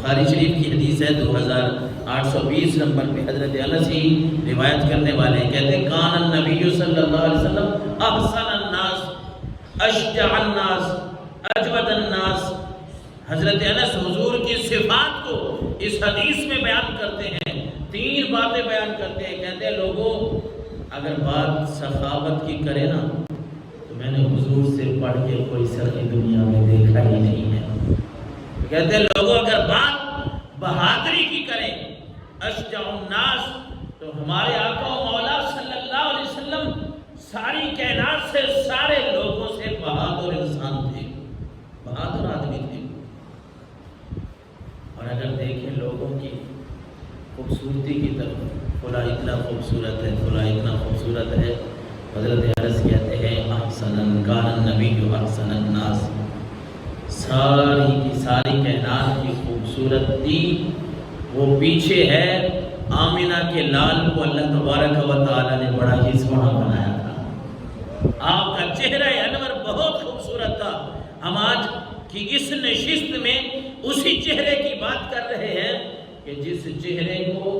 بخاری شریف کی حدیث ہے 2820 نمبر پہ حضرت انس ہی روایت کرنے والے ہیں، کہتے ہیں کان النبی صلی اللہ علیہ وسلم احسن الناس اشجع الناس اجود الناس۔ حضرت انس حضور کی صفات کو اس حدیث میں بیان کرتے ہیں، 3 باتیں بیان کرتے ہیں، کہتے ہیں لوگوں اگر بات سخاوت کی کرے نا تو میں نے حضور سے پڑھ کے کوئی سخی دنیا میں دیکھا ہی نہیں ہے۔ کہتے ہیں لوگوں اگر بات بہادری کی کریں اشجع الناس تو ہمارے آقا و مولا صلی اللہ علیہ وسلم ساری کائنات سے سارے لوگوں سے بہادر انسان تھے، بہادر آدمی تھے۔ اور اگر دیکھیں لوگوں کی خوبصورتی کی طرف، فلاں اتنا خوبصورت ہے، فلاں اتنا خوبصورت ہے، حضرت انس کہتے ہیں احسن کان النبی احسن الناس، ساری کی ساری کائنات کی خوبصورت تھی وہ پیچھے ہے آمینہ کے لال کو اللہ تبارک و تعالیٰ نے بڑا ہی سونا بنایا تھا، آپ کا چہرہ انور بہت خوبصورت تھا۔ ہم آج کی اس نشست میں اسی چہرے کی بات کر رہے ہیں کہ جس چہرے کو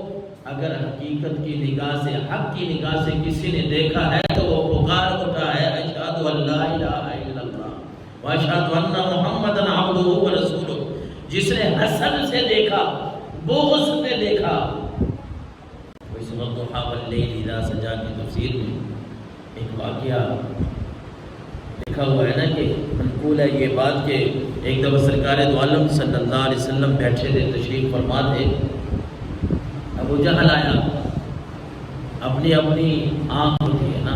اگر حقیقت کی نگاہ سے، حق کی نگاہ سے کسی نے دیکھا ہے تو وہ پکار اٹھا ہے اشہد ان لا الہ الا اللہ واشہد ان محمدً عبدہ ورسولہ۔ جس نے حسن سے دیکھا، بغض سے دیکھا، اس وضحیٰ واللیل اذا سجا کی تفسیر میں ایک واقعہ لکھا ہوا ہے نا کہ منقول ہے یہ بات کہ ایک دفعہ سرکار دو عالم صلی اللہ علیہ وسلم بیٹھے تھے، تشریف فرما تھے، ابو جہل آیا، اپنی آنکھ ہوتی ہے نا،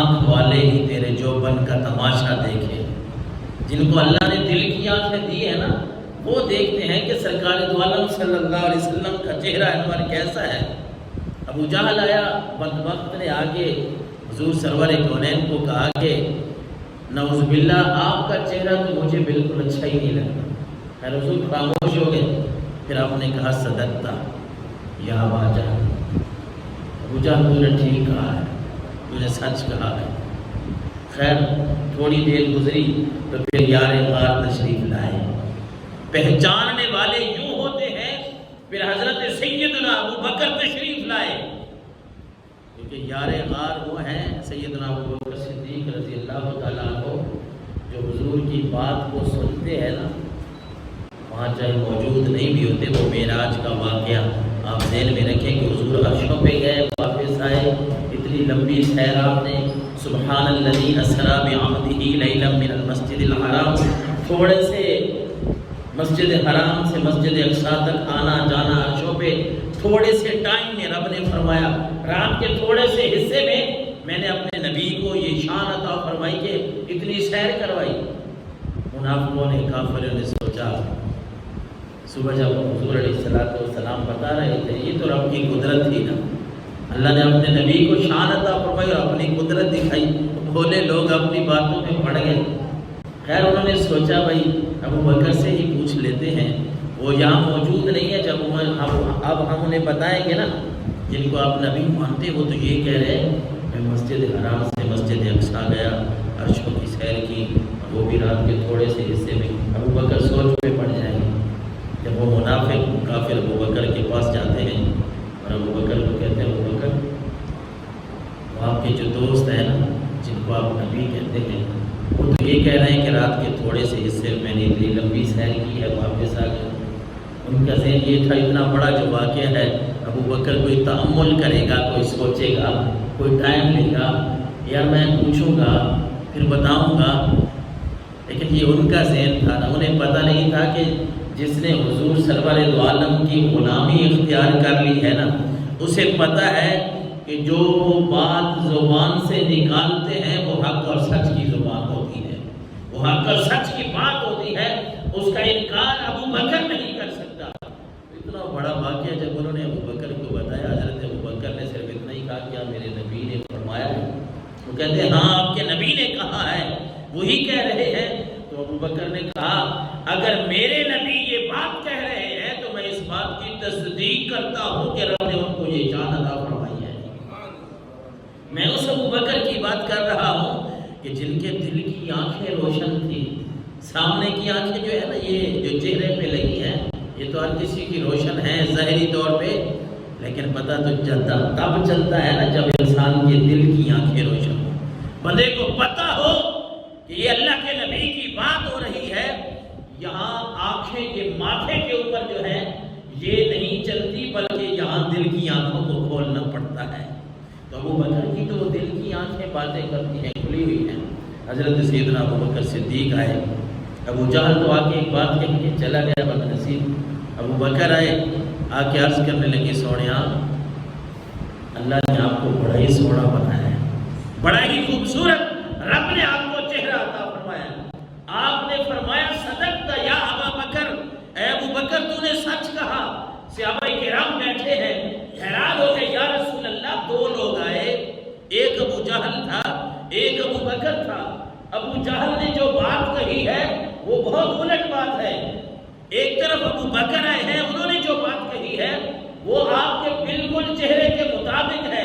آنکھ والے ہی تیرے جوبن کا تماشا دیکھے۔ جن کو اللہ نے دل کی آنکھیں دی ہے نا وہ دیکھتے ہیں کہ سرکار دو عالم صلی اللہ علیہ وسلم کا چہرہ انور کیسا ہے۔ ابو جہل آیا، بدبخت نے آگے حضور سرور کونین کو کہا کہ نعوذ باللہ آپ کا چہرہ تو مجھے بالکل اچھا ہی نہیں لگتا۔ خیر حضور خاموش ہو گئے، پھر آپ نے کہا صدقتا یا ابا جہل، ابو جہل تو نے ٹھیک کہا ہے، تو نے سچ کہا ہے۔ خیر تھوڑی دیر گزری تو پھر یار غار تشریف لائے۔ پہچاننے والے یوں ہوتے ہیں، پھر حضرت سیدنا ابو بکر تشریف لائے، کیونکہ یار غار وہ ہیں سیدنا ابو بکر صدیق رضی اللہ تعالیٰ عنہ، جو حضور کی بات کو سنتے ہیں نا، وہاں چاہے موجود نہیں بھی ہوتے۔ وہ معراج کا واقعہ آپ ذہن میں رکھیں کہ حضور عرشوں پہ گئے، واپس آئے، اتنی لمبی سیر آپ نے، سبحان الذی اسریٰ بعبدہ لیلا من المسجد الحرام، تھوڑے سے مسجد حرام سے مسجد اقصیٰ تک آنا جانا، عرشوں پہ تھوڑے سے ٹائم میں رب نے فرمایا، رات کے تھوڑے سے حصے میں نے اپنے نبی کو یہ شان عطا فرمائی کہ اتنی سیر کروائی۔ منافقوں نے، کافروں نے سوچا، صبح جب حضور علیہ السلام بتا رہے تھے یہ تو رب کی قدرت تھی نا، اللہ نے اپنے نبی کو شان عطا فرمائی اور اپنی قدرت دکھائی، بولے لوگ اپنی باتوں میں پڑ گئے۔ خیر انہوں نے سوچا بھائی ابو بکر سے ہی پوچھ لیتے ہیں، وہ یہاں موجود نہیں ہے، جب اب ہم انہیں بتائیں گے نا، جن کو آپ نبی مانتے وہ تو یہ کہہ رہے ہیں میں مسجد حرام سے مسجد اقصیٰ گیا، عرشوں کی سیر کی، وہ بھی رات کے تھوڑے سے حصے میں، ابو بکر سوچ پہ پڑ جائیں گے۔ جب وہ منافق کافر ابو بکر کے پاس جاتے ہیں اور ابو بکر کو کہتے ہیں ابو بکر وہ آپ کے جو دوست ہیں نا جن کو آپ نبی کہتے ہیں وہ تو یہ کہہ رہے ہیں کہ رات کے تھوڑے سے حصے میں نے اتنی لمبی سیر کی ہے، واپس آ گئے۔ ان کا ذہن یہ تھا اتنا بڑا جو واقعہ ہے ابو بکر کوئی تأمل کرے گا، کوئی سوچے گا، کوئی ٹائم لے گا، یا میں پوچھوں گا پھر بتاؤں گا، لیکن یہ ان کا ذہن تھا نا، انہیں پتہ نہیں تھا کہ جس نے حضور سرور دو عالم کی غلامی اختیار کر لی ہے نا اسے پتہ ہے کہ جو وہ بات زبان سے نکالتے ہیں وہ حق اور سچ کی زبان ہوتی ہے، وہ حق اور سچ کی بات ہوتی ہے، اس کا انکار ابو بکر نہیں کر سکتا۔ اتنا بڑا واقعہ جب انہوں نے ابو بکر کو بتایا، حضرت ابو بکر نے صرف اتنا ہی کہا کیا میرے نبی نے فرمایا ہے؟ وہ کہتے ہیں ہاں آپ کے نبی نے کہا ہے، وہی کہہ رہے ہیں۔ تو ابو بکر نے کہا اگر میرے نبی یہ بات کہہ رہے ہیں تو میں اس بات کی تصدیق کرتا ہوں کہ رب نے ان کو یہ شان عطا فرمائی ہے۔ میں اس ابو بکر کی بات کر رہا ہوں کہ جن کے دل کی آنکھیں روشن تھی، سامنے کی آنکھیں جو ہے نا یہ جو چہرے پہ لگی ہیں یہ تو ہر کسی کی روشن ہے ظاہری طور پہ، لیکن پتہ تو تب چلتا ہے نا جب انسان کے دل کی آنکھیں روشن ہو، بندے کو پتہ ہو کہ یہ اللہ کے نبی کی بات ہو رہی ہے، یہاں آنکھیں کے ماتھے کے اوپر جو ہے یہ نہیں چلتی، بلکہ یہاں دل کی آنکھوں کو کھولنا پڑتا ہے۔ تو ابو بکر کی تو دل کی آنکھیں باتیں کرتی ہیں، کھلی ہوئی ہیں۔ حضرت سیدنا ابو بکر صدیق آئے، ابو جہل تو آ کے ایک بات کہہ کے چلا گیا بد نصیب، ابو بکر آئے، آ کے عرض کرنے لگے سونیا اللہ نے آپ کو بڑا ہی سونا بنایا ہے، بڑا ہی خوبصورت رب نے آپ کو چہرہ عطا فرمایا۔ آپ نے فرمایا صدقت یا ابا بکر، اے ابو بکر تو نے سچ کہا۔ صحابہ کرام بیٹھے ہیں، حیران ہو گئے، یا رسول اللہ دو لوگ آئے، ایک ابو جہل تھا ایک ابو بکر تھا۔ ابو جہل نے جو بات کہی ہے وہ بہت الٹ بات ہے، ایک طرف ابو بکر آئے ہیں، انہوں نے جو بات کہی ہے وہ آپ کے بالکل چہرے کے مطابق ہے۔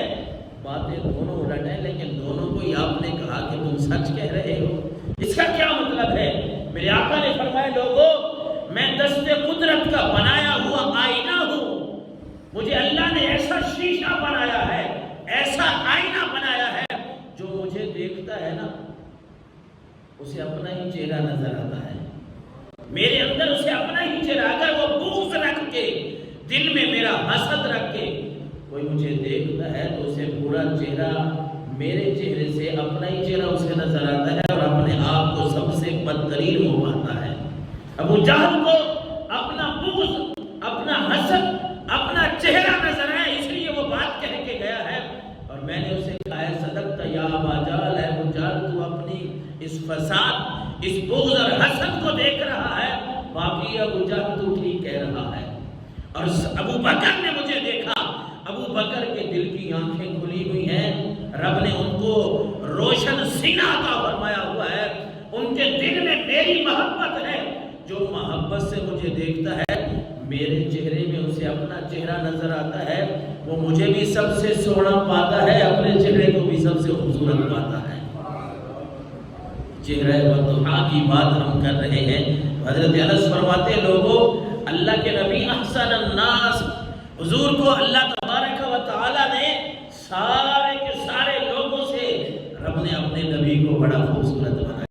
باتیں دونوں الٹ ہیں، لیکن دونوں کو ہی آپ نے کہا کہ تم سچ کہہ رہے ہو۔ اس کا کیا مطلب ہے؟ میرے آقا نے فرمایا لوگوں میں دست قدرت کا بنایا ہوا آئینہ ہوں، مجھے اللہ نے ایسا شیشہ بنایا ہے، ایسا آئینہ بنایا ہے، جو مجھے دیکھتا ہے نا اسے اپنا ہی چہرہ نظر آتا ہے، میرے اندر اسے اپنا ہی چہرہ، اگر وہ بغض رکھ کے دل میں میرا حسد رکھ کے کوئی مجھے دیکھتا ہے تو اسے پورا چہرہ میرے چہرے سے اپنا ہی چہرہ اسے نظر آتا ہے اور اپنے آپ کو سب سے بدترین ہو پاتا ہے۔ ابو جہل کو اپنا بغض، اپنا حسد، اپنا چہرہ نظر آیا، اس لیے وہ بات کہہ کے گیا ہے، اور میں نے اسے کہا ہے صدقت یا ابا جہل، اے ابو جہل تو اپنی اس فساد، اس بغض اور حسد کو دیکھ رہا ہے، باقی ابو جہل تو ٹھیک کہہ رہا ہے۔ اور ابو بکر نے مجھے دیکھا، ابو بکر کے دل کی آنکھیں کھلی ہوئی ہیں، رب نے ان کو روشن سینہ عطا فرمایا ہوا ہے، ان کے دل میں میری محبت ہے، جو محبت سے مجھے دیکھتا ہے میرے چہرے میں اسے اپنا چہرہ نظر آتا ہے، وہ مجھے بھی سب سے سونا پاتا ہے، اپنے چہرے کو بھی سب سے خوبصورت پاتا ہے۔ چہرہ والضحیٰ کی بات ہم کر رہے ہیں، حضرت انس فرماتے لوگوں اللہ کے نبی احسن الناس، حضور کو اللہ تبارک و تعالی نے سارے کے سارے لوگوں سے رب نے اپنے نبی کو بڑا خوبصورت